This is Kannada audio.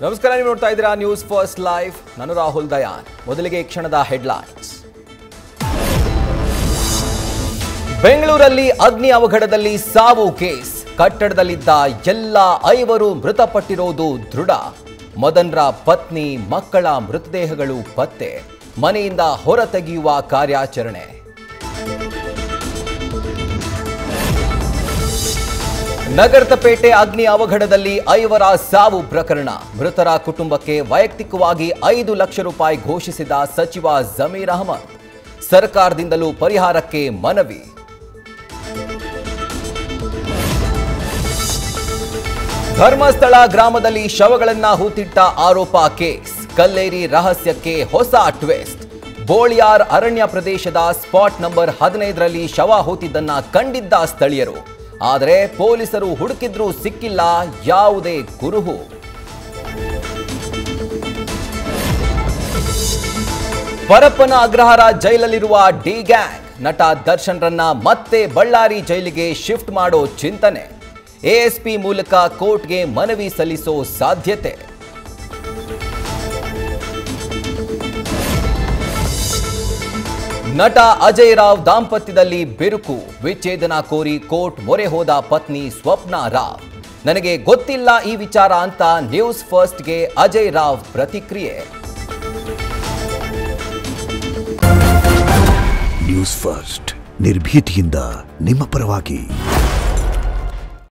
ನಮಸ್ಕಾರ, ನೀವು ನೋಡ್ತಾ ಇದ್ದೀರಾ ನ್ಯೂಸ್ ಫಸ್ಟ್ ಲೈವ್. ನಾನು ರಾಹುಲ್ ದಯಾನ್. ಮೊದಲಿಗೆ ಈ ಕ್ಷಣದ ಹೆಡ್ಲೈನ್ಸ್. ಬೆಂಗಳೂರಲ್ಲಿ ಅಗ್ನಿ ಅವಘಡದಲ್ಲಿ ಸಾವು ಕೇಸ್. ಕಟ್ಟಡದಲ್ಲಿದ್ದ ಎಲ್ಲ 5 ಮೃತಪಟ್ಟಿರೋದು ದೃಢ. ಮದನ್ರ ಪತ್ನಿ ಮಕ್ಕಳ ಮೃತದೇಹಗಳು ಪತ್ತೆ. ಮನೆಯಿಂದ ಹೊರತೆಗೆಯುವ ಕಾರ್ಯಾಚರಣೆ. ನಗರಪೇಟೆ ಅಗ್ನಿ ಅವಘಡದಲ್ಲಿ 5 ಸಾವು ಪ್ರಕರಣ. ಮೃತರ ಕುಟುಂಬಕ್ಕೆ ವೈಯಕ್ತಿಕವಾಗಿ 5 ಲಕ್ಷ ರೂಪಾಯಿ ಘೋಷಿಸಿದ ಸಚಿವ ಜಮೀರ್ ಅಹಮದ್. ಸರ್ಕಾರದಿಂದಲೂ ಪರಿಹಾರಕ್ಕೆ ಮನವಿ. ಧರ್ಮಸ್ಥಳ ಗ್ರಾಮದಲ್ಲಿ ಶವಗಳನ್ನ ಹೂತಿಟ್ಟ ಆರೋಪ ಕೇಸ್. ಕಲ್ಲೇರಿ ರಹಸ್ಯಕ್ಕೆ ಹೊಸ ಟ್ವಿಸ್ಟ್. ಬೋಳಿಯಾರ್ ಅರಣ್ಯ ಪ್ರದೇಶದ ಸ್ಪಾಟ್ ನಂಬರ್ 15ರಲ್ಲಿ ಶವ ಹೂತಿದ್ದನ್ನ ಕಂಡಿದ್ದ ಸ್ಥಳೀಯರು. ಆದರೆ ಪೊಲೀಸರು ಹುಡುಕಿದ್ರೂ ಸಿಕ್ಕಿಲ್ಲ ಯಾವುದೇ ಕುರುಹು. ಪರಪ್ಪನ ಅಗ್ರಹಾರ ಜೈಲಲ್ಲಿರುವ ಡಿ ಗ್ಯಾಂಗ್. ನಟ ದರ್ಶನ್ ರನ್ನ ಮತ್ತೆ ಬಳ್ಳಾರಿ ಜೈಲಿಗೆ ಶಿಫ್ಟ್ ಮಾಡೋ ಚಿಂತನೆ. ಎಎಸ್ಪಿ ಮೂಲಕ ಕೋರ್ಟ್ಗೆ ಮನವಿ ಸಲ್ಲಿಸೋ ಸಾಧ್ಯತೆ. ನಟ ಅಜಯ್ ರಾವ್ ದಾಂಪತ್ಯದಲ್ಲಿ ಬಿರುಕು. ವಿಚ್ಛೇದನ ಕೋರಿ ಕೋರ್ಟ್ ಮೊರೆ ಹೋದ ಪತ್ನಿ ಸ್ವಪ್ನ ರಾವ್. ನನಗೆ ಗೊತ್ತಿಲ್ಲ ಈ ವಿಚಾರ ಅಂತ ನ್ಯೂಸ್ ಫಸ್ಟ್ಗೆ ಅಜಯ್ ರಾವ್ ಪ್ರತಿಕ್ರಿಯೆ. ನ್ಯೂಸ್ ಫಸ್ಟ್ ನಿರ್ಭೀತಿಯಿಂದ ನಿಮ್ಮ ಪರವಾಗಿ.